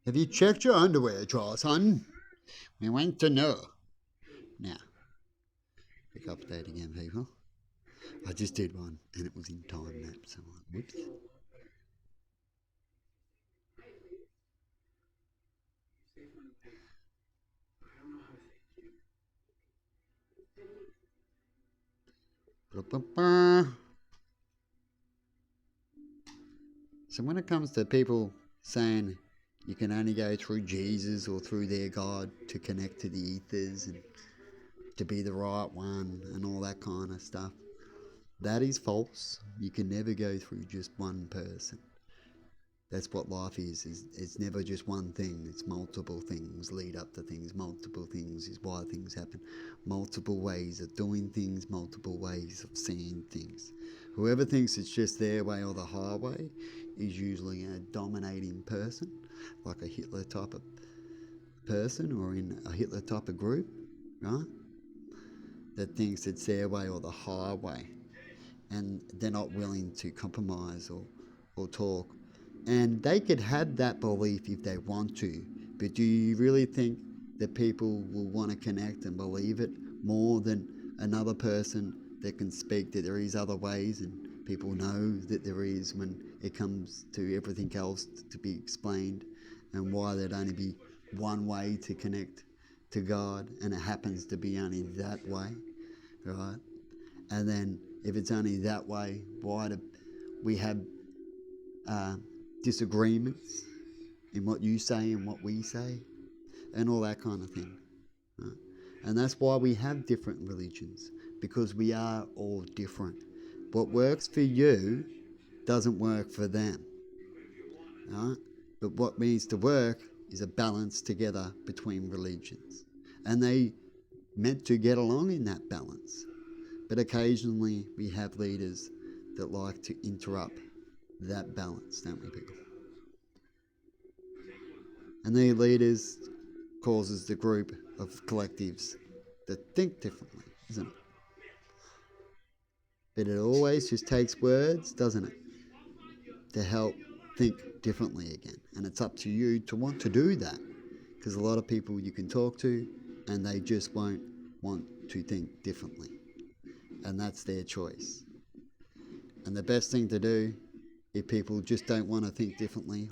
Have you checked your underwear drawer, son? We want to know. Now, pick up that again, people. I just did one, and it was in time lapse. So, whoops. So when it comes to people saying you can only go through Jesus or through their God to connect to the ethers and to be the right one and all that kind of stuff, that is false. You can never go through just one person. That's what life is. It's never just one thing. It's multiple things lead up to things. Multiple things is why things happen. Multiple ways of doing things. Multiple ways of seeing things. Whoever thinks it's just their way or the highway is usually a dominating person, like a Hitler type of person or in a Hitler type of group, right? That thinks it's their way or the highway, and they're not willing to compromise or talk. And they could have that belief if they want to, but do you really think that people will want to connect and believe it more than another person that can speak that there is other ways and people know that there is when it comes to everything else to be explained, and why there'd only be one way to connect to God and it happens to be only that way, right? And then if it's only that way, why do we have disagreements in what you say and what we say and all that kind of thing, right? And that's why we have different religions, because we are all different. What works for you doesn't work for them, right? But what needs to work is a balance together between religions, and they meant to get along in that balance. But occasionally we have leaders that like to interrupt that balance, don't we, people? And the leaders causes the group of collectives that think differently, isn't it? But it always just takes words, doesn't it, to help think differently again. And it's up to you to want to do that, because a lot of people you can talk to and they just won't want to think differently. And that's their choice. And the best thing to do, if people just don't want to think differently